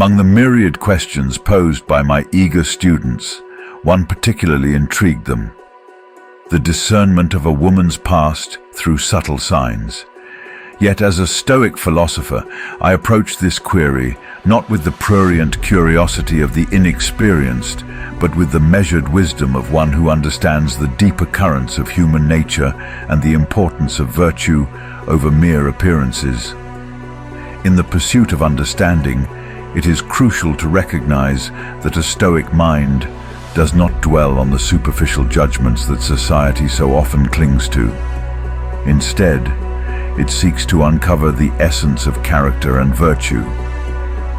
Among the myriad questions posed by my eager students, one particularly intrigued them: the discernment of a woman's past through subtle signs. Yet as a Stoic philosopher, I approach this query not with the prurient curiosity of the inexperienced, but with the measured wisdom of one who understands the deeper currents of human nature and the importance of virtue over mere appearances. In the pursuit of understanding, it is crucial to recognize that a Stoic mind does not dwell on the superficial judgments that society so often clings to. Instead, it seeks to uncover the essence of character and virtue.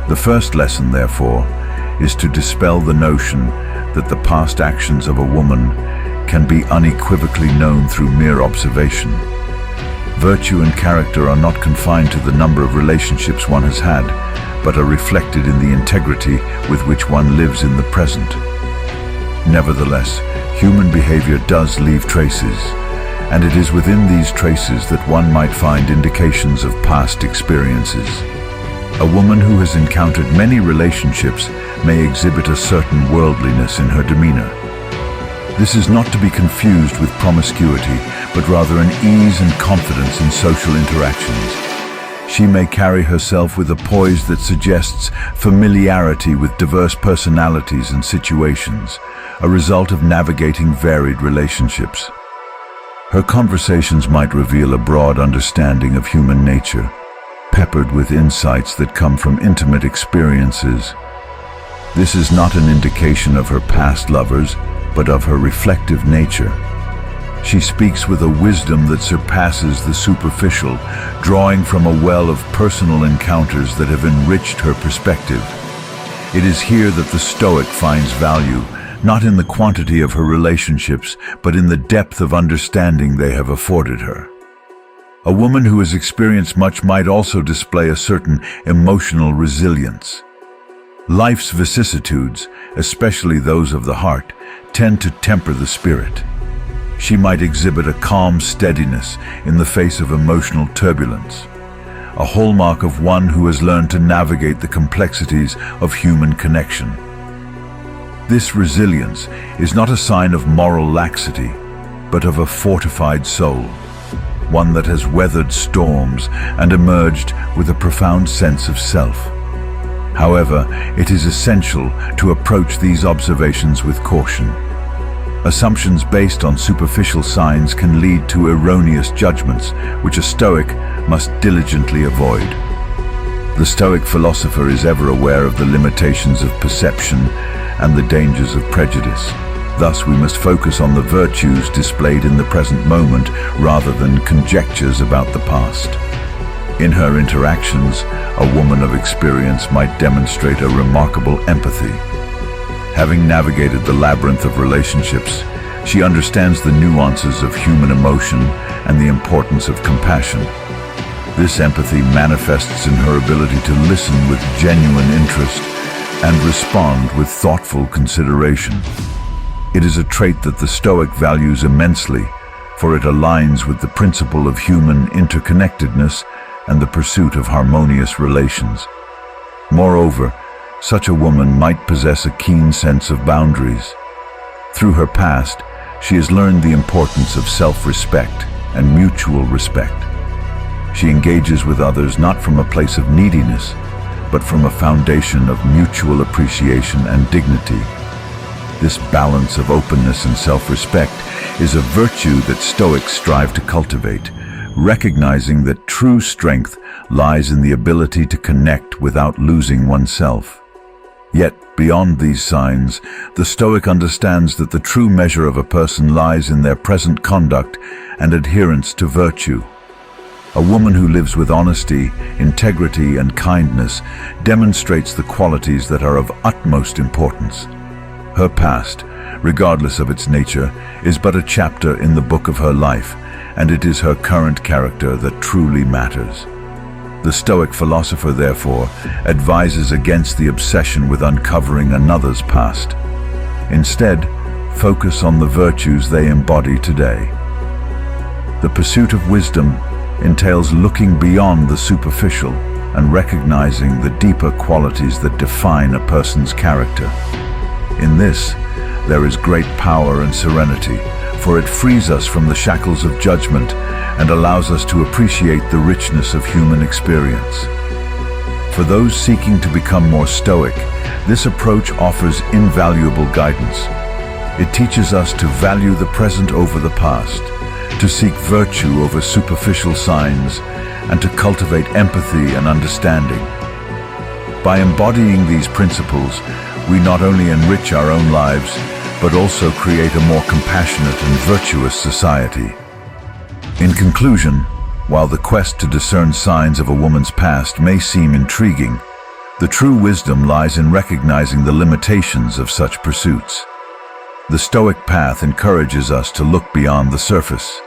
The first lesson, therefore, is to dispel the notion that the past actions of a woman can be unequivocally known through mere observation. Virtue and character are not confined to the number of relationships one has had, but are reflected in the integrity with which one lives in the present. Nevertheless, human behavior does leave traces, and it is within these traces that one might find indications of past experiences. A woman who has encountered many relationships may exhibit a certain worldliness in her demeanor. This is not to be confused with promiscuity, but rather an ease and confidence in social interactions. She may carry herself with a poise that suggests familiarity with diverse personalities and situations, a result of navigating varied relationships. Her conversations might reveal a broad understanding of human nature, peppered with insights that come from intimate experiences. This is not an indication of her past lovers, but of her reflective nature. She speaks with a wisdom that surpasses the superficial, drawing from a well of personal encounters that have enriched her perspective. It is here that the Stoic finds value, not in the quantity of her relationships, but in the depth of understanding they have afforded her. A woman who has experienced much might also display a certain emotional resilience. Life's vicissitudes, especially those of the heart, tend to temper the spirit. She might exhibit a calm steadiness in the face of emotional turbulence, a hallmark of one who has learned to navigate the complexities of human connection. This resilience is not a sign of moral laxity, but of a fortified soul, one that has weathered storms and emerged with a profound sense of self. However, it is essential to approach these observations with caution. Assumptions based on superficial signs can lead to erroneous judgments, which a Stoic must diligently avoid. The Stoic philosopher is ever aware of the limitations of perception and the dangers of prejudice. Thus, we must focus on the virtues displayed in the present moment rather than conjectures about the past. In her interactions, a woman of experience might demonstrate a remarkable empathy. Having navigated the labyrinth of relationships, she understands the nuances of human emotion and the importance of compassion. This empathy manifests in her ability to listen with genuine interest and respond with thoughtful consideration. It is a trait that the Stoic values immensely, for it aligns with the principle of human interconnectedness and the pursuit of harmonious relations. Moreover, such a woman might possess a keen sense of boundaries. Through her past, she has learned the importance of self-respect and mutual respect. She engages with others not from a place of neediness, but from a foundation of mutual appreciation and dignity. This balance of openness and self-respect is a virtue that Stoics strive to cultivate, recognizing that true strength lies in the ability to connect without losing oneself. Yet, beyond these signs, the Stoic understands that the true measure of a person lies in their present conduct and adherence to virtue. A woman who lives with honesty, integrity, and kindness demonstrates the qualities that are of utmost importance. Her past, regardless of its nature, is but a chapter in the book of her life, and it is her current character that truly matters. The Stoic philosopher, therefore, advises against the obsession with uncovering another's past. Instead, focus on the virtues they embody today. The pursuit of wisdom entails looking beyond the superficial, and recognizing the deeper qualities that define a person's character. In this, there is great power and serenity, for it frees us from the shackles of judgment and allows us to appreciate the richness of human experience. For those seeking to become more stoic, this approach offers invaluable guidance. It teaches us to value the present over the past, to seek virtue over superficial signs, and to cultivate empathy and understanding. By embodying these principles, we not only enrich our own lives, but also create a more compassionate and virtuous society. In conclusion, while the quest to discern signs of a woman's past may seem intriguing, the true wisdom lies in recognizing the limitations of such pursuits. The Stoic path encourages us to look beyond the surface,